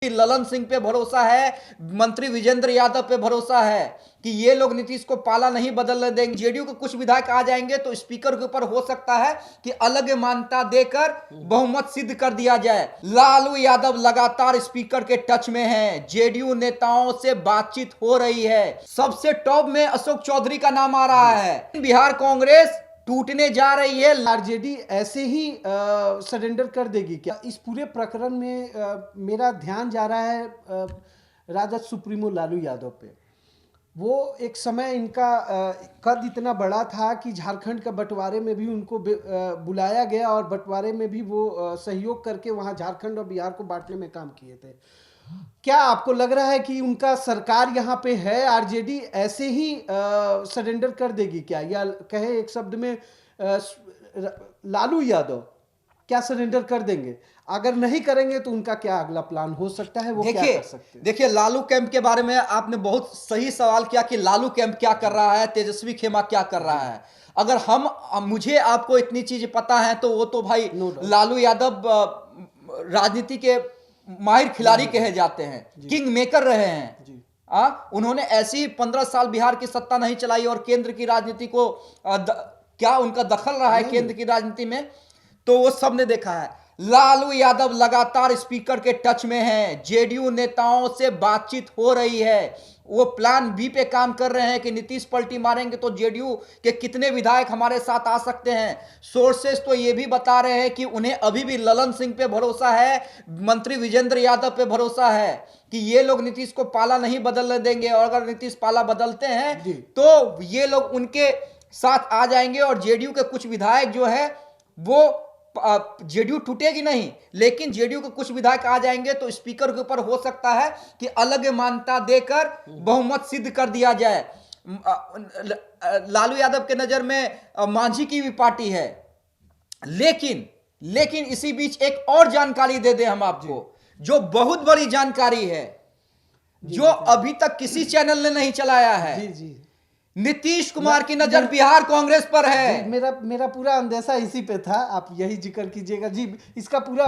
ललन सिंह पे भरोसा है, मंत्री विजेंद्र यादव पे भरोसा है कि ये लोग नीतीश को पाला नहीं बदलने देंगे। जेडीयू के कुछ विधायक आ जाएंगे तो स्पीकर के ऊपर हो सकता है कि अलग मान्यता देकर बहुमत सिद्ध कर दिया जाए। लालू यादव लगातार स्पीकर के टच में हैं। जेडीयू नेताओं से बातचीत हो रही है। सबसे टॉप में अशोक चौधरी का नाम आ रहा है। बिहार कांग्रेस टूटने जा रही है। आरजेडी ऐसे ही सरेंडर कर देगी क्या? इस पूरे प्रकरण में मेरा ध्यान जा रहा है राजद सुप्रीमो लालू यादव पे। वो एक समय इनका कद इतना बड़ा था कि झारखंड के बंटवारे में भी उनको बुलाया गया और बंटवारे में भी वो सहयोग करके वहाँ झारखंड और बिहार को बांटने में काम किए थे। क्या आपको लग रहा है कि उनका सरकार यहाँ पे है, आरजेडी ऐसे ही सरेंडर कर देगी क्या? या कहे एक शब्द में लालू यादव क्या सरेंडर कर देंगे? अगर नहीं करेंगे तो उनका क्या अगला प्लान हो सकता है? वो क्या कर सकते हैं? देखिए, लालू कैंप के बारे में आपने बहुत सही सवाल किया कि लालू कैंप क्या कर रहा है, तेजस्वी खेमा क्या कर रहा है। अगर मुझे आपको इतनी चीज पता है तो वो तो भाई लालू यादव राजनीति के माहिर खिलाड़ी कहे जाते हैं, किंग मेकर रहे हैं। उन्होंने ऐसी 15 साल बिहार की सत्ता नहीं चलाई और केंद्र की राजनीति को क्या उनका दखल रहा है केंद्र की राजनीति में, तो वो सबने देखा है। लालू यादव लगातार स्पीकर के टच में हैं। जेडीयू नेताओं से बातचीत हो रही है। वो प्लान बी पे काम कर रहे हैं कि नीतीश पलटी मारेंगे तो जेडीयू के कितने विधायक हमारे साथ आ सकते हैं। सोर्सेस तो ये भी बता रहे हैं कि उन्हें अभी भी ललन सिंह पे भरोसा है, मंत्री विजेंद्र यादव पे भरोसा है कि ये लोग नीतीश को पाला नहीं बदलने देंगे और अगर नीतीश पाला बदलते हैं तो ये लोग उनके साथ आ जाएंगे और जेडीयू के कुछ विधायक जो है वो जेडीयू टूटेगी नहीं, लेकिन जेडीयू के कुछ विधायक आ जाएंगे तो स्पीकर के ऊपर हो सकता है कि अलग मान्यता देकर बहुमत सिद्ध कर दिया जाए। लालू यादव के नजर में मांझी की भी पार्टी है, लेकिन इसी बीच एक और जानकारी दे दें हम आपको, जो बहुत बड़ी जानकारी है, जो अभी तक किसी चैनल ने नहीं चलाया है। जी। नीतीश कुमार की नजर बिहार कांग्रेस पर है। मेरा पूरा अंदेशा इसी पे था, आप यही जिक्र कीजिएगा जी। इसका पूरा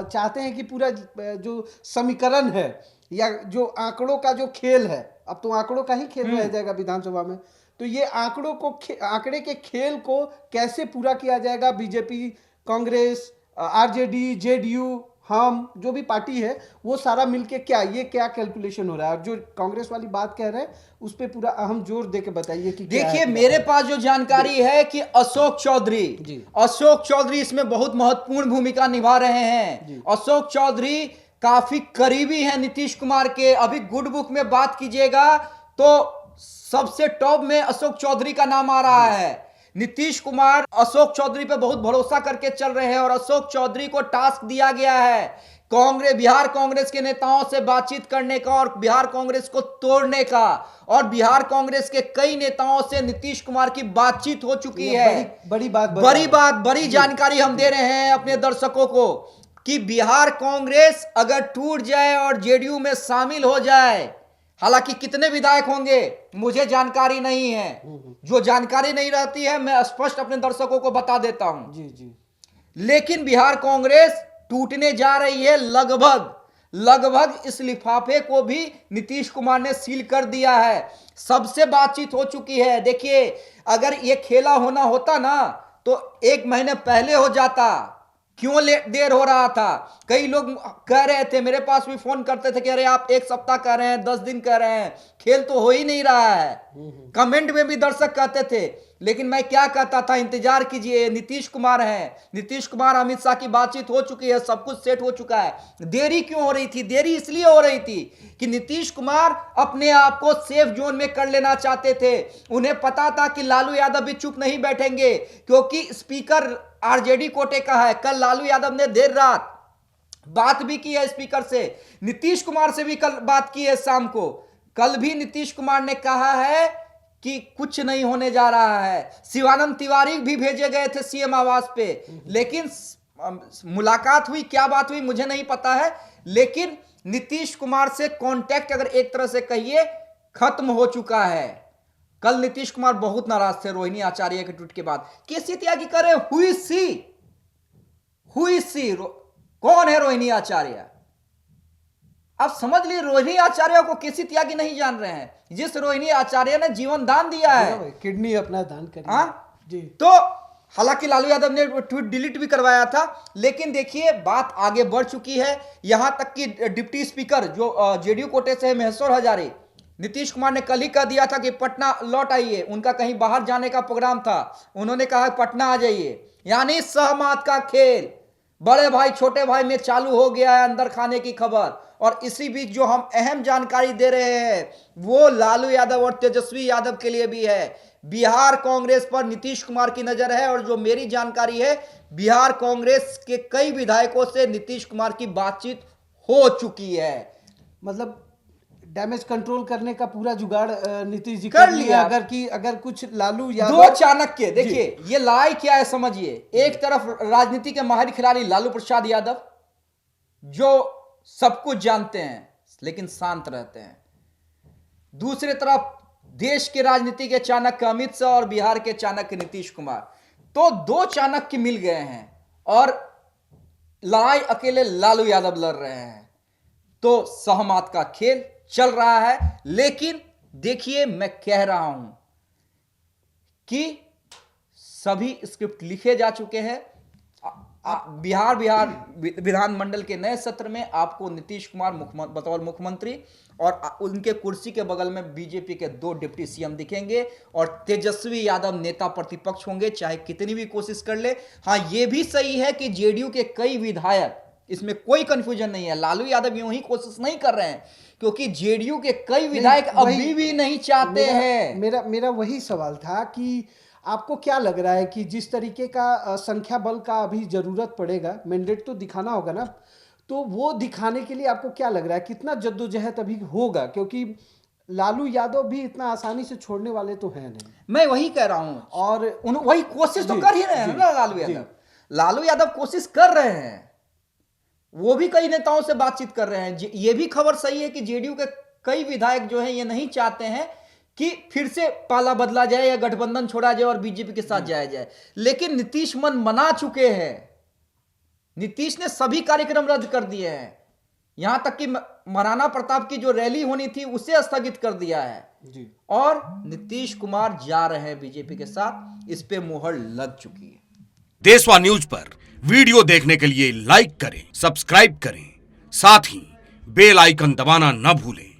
चाहते हैं कि पूरा जो समीकरण है या जो आंकड़ों का जो खेल है, अब तो आंकड़ों का ही खेल रह जाएगा विधानसभा में, तो ये आंकड़े के खेल को कैसे पूरा किया जाएगा? बीजेपी, कांग्रेस, आरजेडी, जेडीयू, हम जो भी पार्टी है वो सारा मिलके क्या कैलकुलेशन हो रहा है? और जो कांग्रेस वाली बात कह रहे हैं उस पे पूरा अहम जोर देके बताइए कि देखिए, मेरे पास जो जानकारी है कि अशोक चौधरी इसमें बहुत महत्वपूर्ण भूमिका निभा रहे हैं। अशोक चौधरी काफी करीबी हैं नीतीश कुमार के। अभी गुड बुक में बात कीजिएगा तो सबसे टॉप में अशोक चौधरी का नाम आ रहा है। नीतीश कुमार अशोक चौधरी पे बहुत भरोसा करके चल रहे हैं और अशोक चौधरी को टास्क दिया गया है बिहार कांग्रेस के नेताओं से बातचीत करने का और बिहार कांग्रेस को तोड़ने का। और बिहार कांग्रेस के कई नेताओं से नीतीश कुमार की बातचीत हो चुकी है। बड़ी जानकारी हम दे रहे हैं अपने दर्शकों को कि बिहार कांग्रेस अगर टूट जाए और जेडीयू में शामिल हो जाए, हालांकि कितने विधायक होंगे मुझे जानकारी नहीं है, जो जानकारी नहीं रहती है मैं स्पष्ट अपने दर्शकों को बता देता हूं। जी। लेकिन बिहार कांग्रेस टूटने जा रही है। लगभग इस लिफाफे को भी नीतीश कुमार ने सील कर दिया है। सबसे बातचीत हो चुकी है। देखिए, अगर ये खेला होना होता ना तो 1 महीने पहले हो जाता। क्यों देर हो रहा था? कई लोग कह रहे थे, मेरे पास भी फोन करते थे कि अरे आप 1 सप्ताह कह रहे हैं, 10 दिन कह रहे हैं, खेल तो हो ही नहीं रहा है। कमेंट में भी दर्शक कहते थे, लेकिन मैं क्या कहता था, इंतजार कीजिए, नीतीश कुमार हैं, नीतीश कुमार अमित शाह की बातचीत हो चुकी है, सब कुछ सेट हो चुका है। देरी क्यों हो रही थी? देरी इसलिए हो रही थी कि नीतीश कुमार अपने आप को सेफ जोन में कर लेना चाहते थे। उन्हें पता था कि लालू यादव भी चुप नहीं बैठेंगे, क्योंकि स्पीकर आरजेडी कोटे का है। कल लालू यादव ने देर रात बात भी की है स्पीकर से, नीतीश कुमार से भी कल बात की है शाम को। कल भी नीतीश कुमार ने कहा है कि कुछ नहीं होने जा रहा है। शिवानंद तिवारी भी भेजे गए थे सीएम आवास पे, लेकिन मुलाकात हुई, क्या बात हुई मुझे नहीं पता है। लेकिन नीतीश कुमार से कांटेक्ट अगर एक तरह से कहिए खत्म हो चुका है। कल नीतीश कुमार बहुत नाराज थे रोहिणी आचार्य के ट्वीट के बाद। केसी त्यागी करे हुई सी कौन है रोहिणी आचार्य? आप समझ लीजिए रोहिणी आचार्य को केसी त्यागी नहीं जान रहे हैं, जिस रोहिणी आचार्य ने जीवन दान दिया है, किडनी अपना दान करी। हाँ जी। तो हालांकि लालू यादव ने ट्वीट डिलीट भी करवाया था, लेकिन देखिए बात आगे बढ़ चुकी है। यहां तक कि डिप्टी स्पीकर जो जेडीयू कोटे से है महेश्वर हजारी, नीतीश कुमार ने कल ही कह दिया था कि पटना लौट आइए, उनका कहीं बाहर जाने का प्रोग्राम था, उन्होंने कहा पटना आ जाइए। यानी सहमत का खेल बड़े भाई छोटे भाई में चालू हो गया है, अंदर खाने की खबर। और इसी बीच जो हम अहम जानकारी दे रहे हैं वो लालू यादव और तेजस्वी यादव के लिए भी है। बिहार कांग्रेस पर नीतीश कुमार की नजर है, और जो मेरी जानकारी है बिहार कांग्रेस के कई विधायकों से नीतीश कुमार की बातचीत हो चुकी है। मतलब डैमेज कंट्रोल करने का पूरा जुगाड़ नीतीश जी कर लिया। अगर कुछ लालू यादव दो चाणक्य, देखिए ये लाई क्या है समझिए। एक तरफ राजनीति के माहिर खिलाड़ी लालू प्रसाद यादव जो सब कुछ जानते हैं लेकिन शांत रहते हैं, दूसरी तरफ देश के राजनीति के चाणक्य अमित शाह और बिहार के चाणक्य नीतीश कुमार। तो दो चाणक्य मिल गए हैं और लड़ाई अकेले लालू यादव लड़ रहे हैं। तो सहमत का खेल चल रहा है। लेकिन देखिए मैं कह रहा हूं कि सभी स्क्रिप्ट लिखे जा चुके हैं। बिहार विधानमंडल के नए सत्र में आपको नीतीश कुमार बतौर मुख्यमंत्री और उनके कुर्सी के बगल में बीजेपी के 2 डिप्टी सीएम दिखेंगे और तेजस्वी यादव नेता प्रतिपक्ष होंगे, चाहे कितनी भी कोशिश कर ले। हां यह भी सही है कि जेडीयू के कई विधायक, इसमें कोई कंफ्यूजन नहीं है, लालू यादव यूं ही कोशिश नहीं कर रहे हैं क्योंकि जेडीयू के कई विधायक अभी भी नहीं चाहते हैं। मेरा वही सवाल था कि आपको क्या लग रहा है कि जिस तरीके का संख्या बल का अभी जरूरत पड़ेगा, मैंडेट तो दिखाना होगा ना, तो वो दिखाने के लिए आपको क्या लग रहा है कितना जद्दोजहद अभी होगा? क्योंकि लालू यादव भी इतना आसानी से छोड़ने वाले तो हैं नहीं। मैं वही कह रहा हूं, और वही कोशिश तो कर ही रहे हैं ना लालू यादव कोशिश कर रहे हैं, वो भी कई नेताओं से बातचीत कर रहे हैं। ये भी खबर सही है कि जेडीयू के कई विधायक जो हैं ये नहीं चाहते हैं कि फिर से पाला बदला जाए या गठबंधन छोड़ा जाए और बीजेपी के साथ जाया जाए। लेकिन नीतीश मन मना चुके हैं, नीतीश ने सभी कार्यक्रम रद्द कर दिए हैं, यहां तक कि महाराणा प्रताप की जो रैली होनी थी उसे स्थगित कर दिया है जी। और नीतीश कुमार जा रहे हैं बीजेपी के साथ, इस पे मुहर लग चुकी है। देशवा न्यूज पर वीडियो देखने के लिए लाइक करें, सब्सक्राइब करें, साथ ही बेल आइकन दबाना न भूलें।